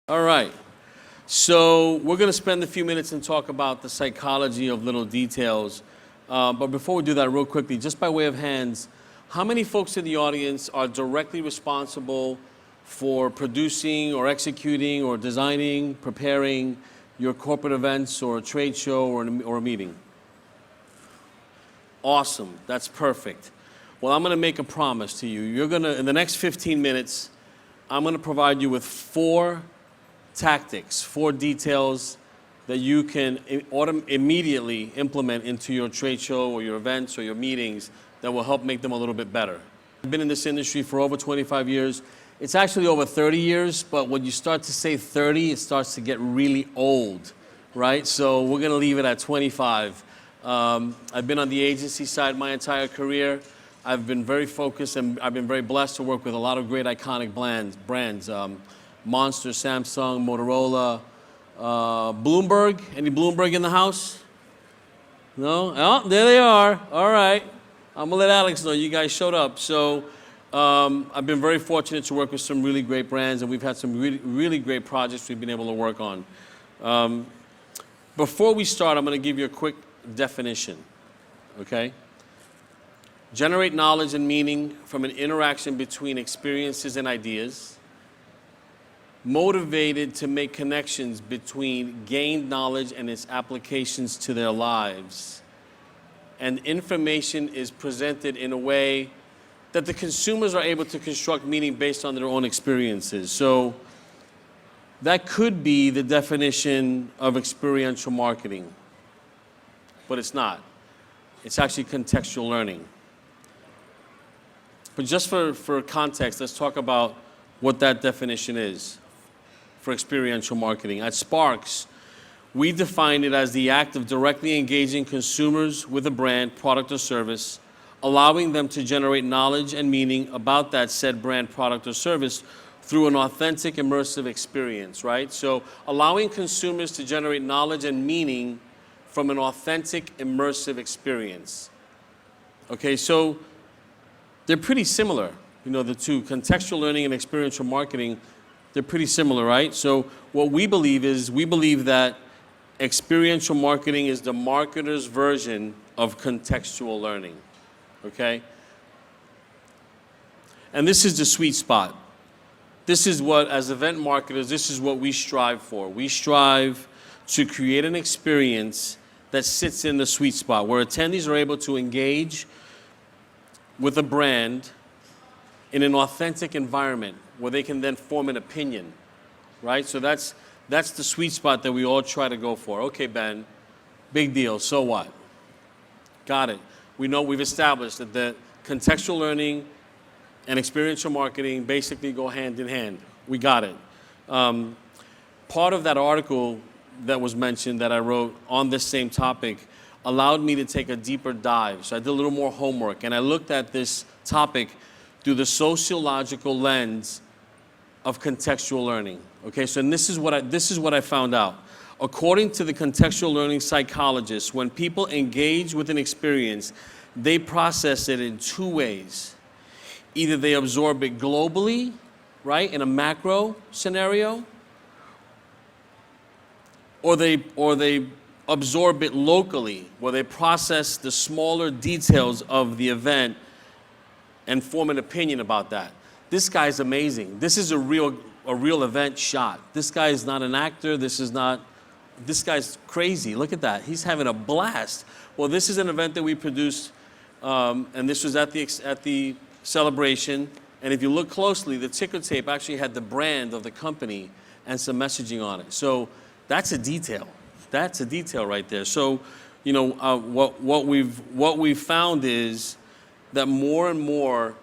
All right. So we're going to spend a few minutes and talk about the psychology of little details. But before we do that, real quickly, just by way of hands, how many folks in the audience are directly responsible for producing or executing or designing, preparing your corporate events or a trade show or a meeting? Awesome. That's perfect. Well, I'm going to make a promise to you. You're going to, in the next 15 minutes, I'm going to provide you with 4 tactics, 4 details that you can immediately implement into your trade show or your events or your meetings that will help make them a little bit better. I've been in this industry for over 25 years. It's actually over 30 years, but when you start to say 30, it starts to get really old, right? So we're going to leave it at 25. I've been on the agency side my entire career. I've been very focused and I've been very blessed to work with a lot of great iconic brands. Monster, Samsung, Motorola, Bloomberg. Any Bloomberg in the house? No? Oh, there they are. All right. I'm going to let Alex know you guys showed up. So I've been very fortunate to work with some really great brands, and we've had some really great projects we've been able to work on. Before we start, I'm going to give you a quick definition, okay? Generate knowledge and meaning from an interaction between experiences and ideas. Motivated to make connections between gained knowledge and its applications to their lives. And information is presented in a way that the consumers are able to construct meaning based on their own experiences. So that could be the definition of experiential marketing, but it's not. It's actually contextual learning. But just for context, let's talk about what that definition is for experiential marketing. At Sparks, we define it as the act of directly engaging consumers with a brand, product, or service, allowing them to generate knowledge and meaning about that said brand, product, or service through an authentic, immersive experience, right? So allowing consumers to generate knowledge and meaning from an authentic, immersive experience. Okay, so they're pretty similar. You know, the two, contextual learning and experiential marketing, they're pretty similar, right? So what we believe that experiential marketing is the marketer's version of contextual learning, okay? And this is the sweet spot. This is what, as event marketers, this is what we strive for. We strive to create an experience that sits in the sweet spot, where attendees are able to engage with a brand in an authentic environment where they can then form an opinion, right? So that's the sweet spot that we all try to go for. Okay, Ben, big deal, so what? Got it. We know we've established that the contextual learning and experiential marketing basically go hand in hand. We got it. Part of that article that was mentioned that I wrote on this same topic allowed me to take a deeper dive. So I did a little more homework, and I looked at this topic through the sociological lens of contextual learning. Okay, so this is what I found out. According to the contextual learning psychologists, when people engage with an experience, they process it in 2 ways. Either they absorb it globally, right, in a macro scenario, or they absorb it locally, where they process the smaller details of the event and form an opinion about that. This guy's amazing. This is a real event shot. This guy is not an actor. This guy's crazy. Look at that. He's having a blast. Well, this is an event that we produced, and this was at the celebration. And if you look closely, the ticker tape actually had the brand of the company and some messaging on it. So that's a detail. That's a detail right there. So, you know, what we've found is that more and more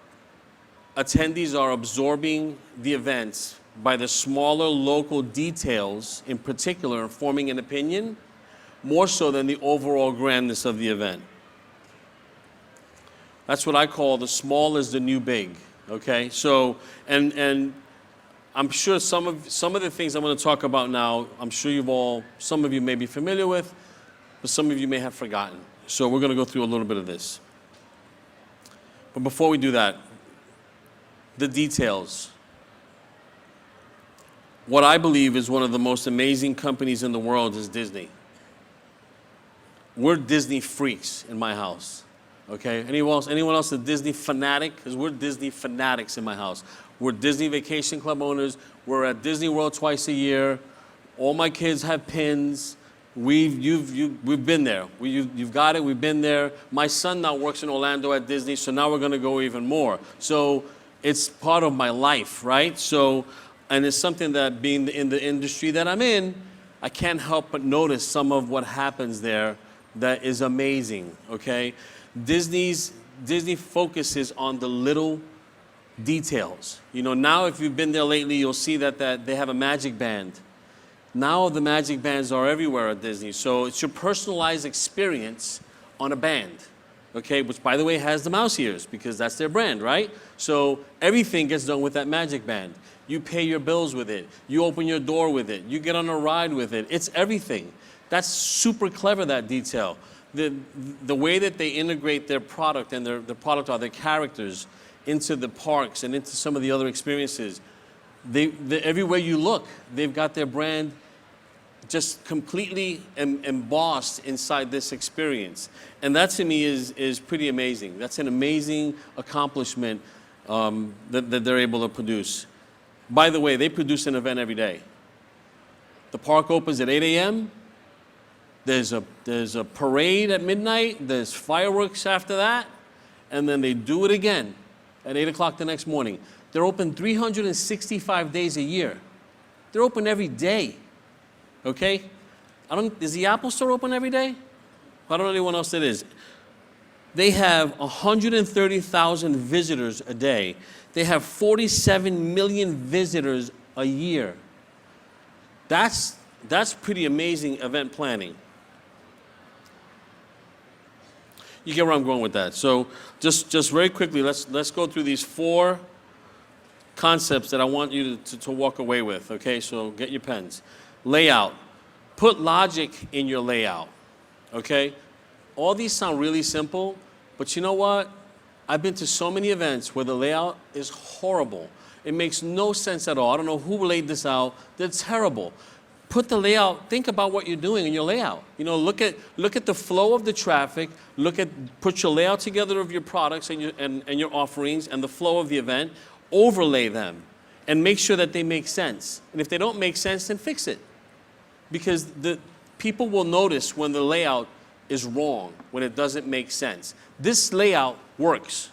attendees are absorbing the events by the smaller local details, in particular, and forming an opinion, more so than the overall grandness of the event. That's what I call the small is the new big, okay? So, and I'm sure some of the things I'm going to talk about now, I'm sure some of you may be familiar with, but some of you may have forgotten. So we're going to go through a little bit of this. But before we do that, the details. what I believe is one of the most amazing companies in the world is Disney. We're Disney freaks in my house. Okay, anyone else a Disney fanatic? Because we're Disney fanatics in my house. We're Disney Vacation Club owners. We're at Disney World twice a year. All my kids have pins. We've been there. You've got it. We've been there. My son now works in Orlando at Disney, so now we're going to go even more. So it's part of my life, right? So, and it's something that being in the industry that I'm in, I can't help but notice some of what happens there that is amazing. Okay. Disney focuses on the little details. You know, now if you've been there lately, you'll see that they have a magic band. Now the magic bands are everywhere at Disney. So it's your personalized experience on a band, okay? Which, by the way, has the mouse ears because that's their brand, right? So everything gets done with that magic band. You pay your bills with it. You open your door with it. You get on a ride with it. It's everything. That's super clever, that detail. The way that they integrate their product and their product are their characters into the parks and into some of the other experiences. Everywhere you look, they've got their brand just completely embossed inside this experience. And that to me is pretty amazing. That's an amazing accomplishment that they're able to produce. By the way, they produce an event every day. The park opens at 8 a.m. There's a parade at midnight. There's fireworks after that. And then they do it again at 8 o'clock the next morning. They're open 365 days a year. They're open every day. Okay? Is the Apple Store open every day? I don't know anyone else that is. They have 130,000 visitors a day. They have 47 million visitors a year. That's pretty amazing event planning. You get where I'm going with that. So just very quickly, let's go through these 4 concepts that I want you to walk away with, okay? So get your pens. Layout. Put logic in your layout, okay? All these sound really simple, but you know what? I've been to so many events where the layout is horrible. It makes no sense at all. I don't know who laid this out. They're terrible. Put the layout, think about what you're doing in your layout. You know, look at the flow of the traffic, put your layout together of your products and your offerings and the flow of the event, overlay them, and make sure that they make sense. And if they don't make sense, then fix it. Because the people will notice when the layout is wrong, when it doesn't make sense. This layout works,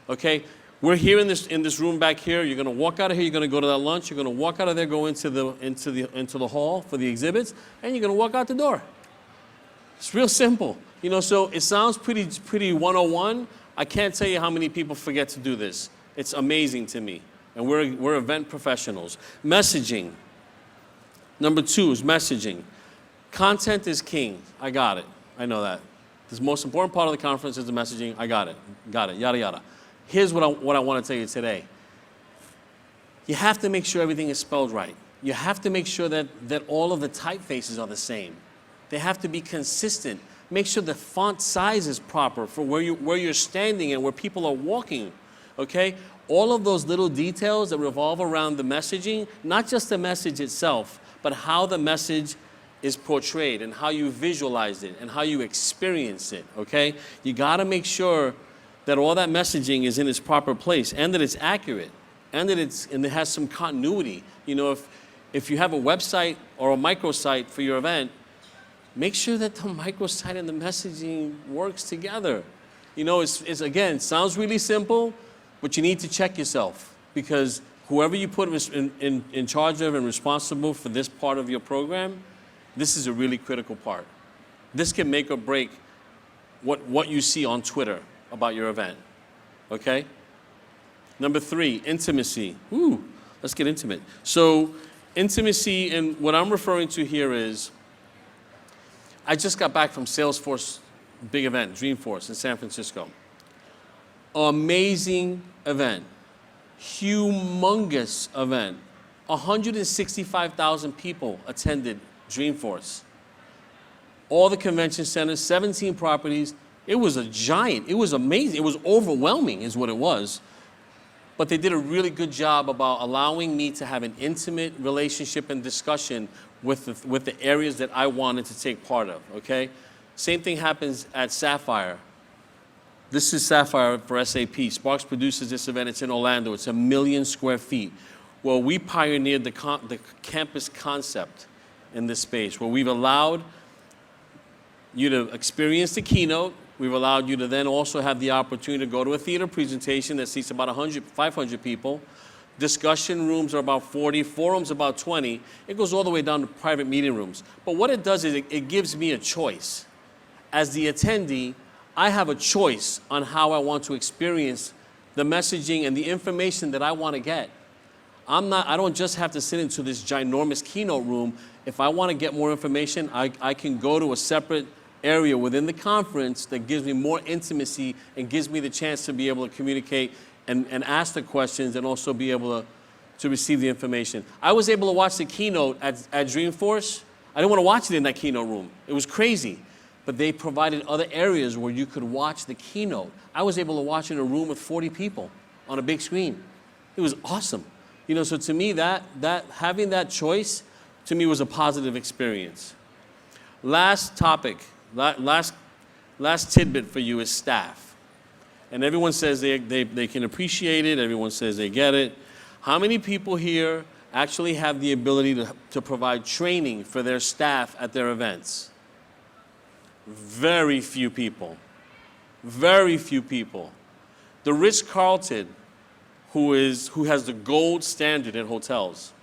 okay? We're here in this room back here. You're going to walk out of here. You're going to go to that lunch. You're going to walk out of there, go into the hall for the exhibits, and you're going to walk out the door. It's real simple, you know. So it sounds pretty 101. I can't tell you how many people forget to do this. It's amazing to me, and we're event professionals. Messaging. Number 2 is messaging. Content is king. I got it. I know that. The most important part of the conference is the messaging. I got it. Got it. Yada yada. Here's what I want to tell you today. You have to make sure everything is spelled right. You have to make sure that all of the typefaces are the same. They have to be consistent. Make sure the font size is proper for where you're standing and where people are walking. Okay? All of those little details that revolve around the messaging, not just the message itself, but how the message is portrayed and how you visualize it and how you experience it. Okay? You got to make sure that all that messaging is in its proper place and that it's accurate and that it has some continuity. You know, if you have a website or a microsite for your event, make sure that the microsite and the messaging works together. You know, it's again, it sounds really simple, but you need to check yourself because whoever you put in charge of and responsible for this part of your program, this is a really critical part. This can make or break what you see on Twitter about your event, okay? Number 3, intimacy. Ooh, let's get intimate. So intimacy, and what I'm referring to here is, I just got back from Salesforce big event, Dreamforce in San Francisco. Amazing event, humongous event. 165,000 people attended Dreamforce. All the convention centers, 17 properties. It was a giant, it was amazing, it was overwhelming is what it was. but they did a really good job about allowing me to have an intimate relationship and discussion with the areas that I wanted to take part of, okay? Same thing happens at Sapphire. This is Sapphire for SAP. Sparks produces this event. It's in Orlando. It's 1 million square feet. Well, we pioneered the campus concept in this space, where we've allowed you to experience the keynote. We've allowed you to then also have the opportunity to go to a theater presentation that seats about 500 people. Discussion rooms are about 40, forums about 20. It goes all the way down to private meeting rooms. But what it does is it gives me a choice. As the attendee, I have a choice on how I want to experience the messaging and the information that I want to get. I don't just have to sit into this ginormous keynote room. If I want to get more information, I can go to a separate area within the conference that gives me more intimacy and gives me the chance to be able to communicate and ask the questions and also be able to receive the information. I was able to watch the keynote at Dreamforce. I didn't want to watch it in that keynote room. It was crazy. But they provided other areas where you could watch the keynote. I was able to watch it in a room with 40 people on a big screen. It was awesome. You know, so to me, that having that choice, to me, was a positive experience. Last topic, last tidbit for you is staff. And everyone says they can appreciate it. Everyone says they get it. How many people here actually have the ability to provide training for their staff at their events? Very few people. Very few people. The Ritz-Carlton, who has the gold standard in hotels,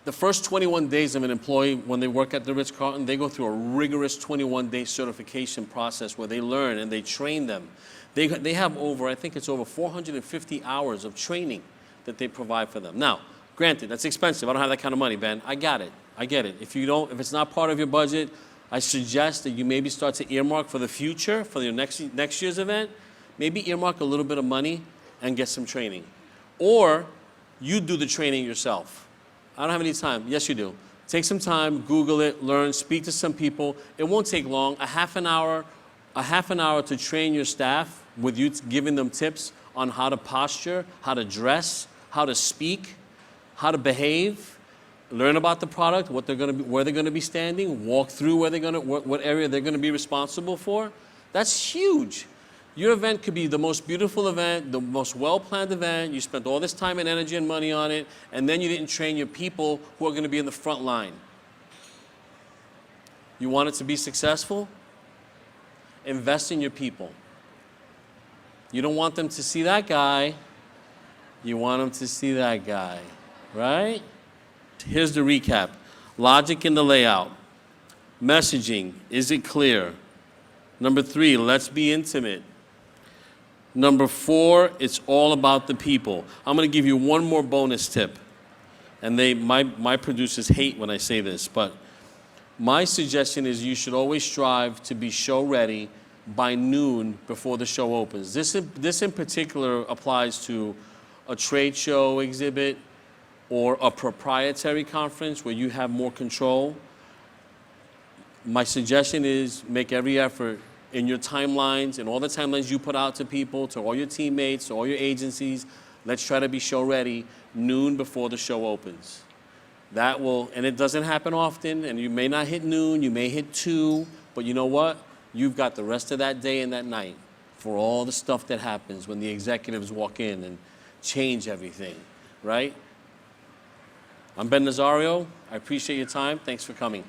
the first 21 days of an employee when they work at the Ritz-Carlton, they go through a rigorous 21-day certification process where they learn and they train them. They have over, I think it's over 450 hours of training that they provide for them. Now, granted, that's expensive. I don't have that kind of money, Ben. I got it. I get it. If it's not part of your budget, I suggest that you maybe start to earmark for the future, for your next year's event, maybe earmark a little bit of money and get some training. Or you do the training yourself. I don't have any time. Yes, you do. Take some time, Google it, learn, speak to some people. It won't take long, a half an hour to train your staff with you giving them tips on how to posture, how to dress, how to speak, how to behave. Learn about the product, where they're going to be standing, walk through what area they're going to be responsible for. That's huge. Your event could be the most beautiful event, the most well-planned event. You spent all this time and energy and money on it, and then you didn't train your people who are going to be in the front line. You want it to be successful? Invest in your people. You don't want them to see that guy. You want them to see that guy, right? Here's the recap. Logic in the layout. Messaging, is it clear? Number 3, let's be intimate. Number 4, it's all about the people. I'm going to give you one more bonus tip. And my producers hate when I say this, but my suggestion is you should always strive to be show ready by noon before the show opens. This in particular applies to a trade show exhibit, or a proprietary conference where you have more control. My suggestion is make every effort in your timelines and all the timelines you put out to people, to all your teammates, to all your agencies. Let's try to be show ready noon before the show opens. That will, and it doesn't happen often, and you may not hit noon, you may hit 2, but you know what? You've got the rest of that day and that night for all the stuff that happens when the executives walk in and change everything, right? I'm Ben Nazario. I appreciate your time. Thanks for coming.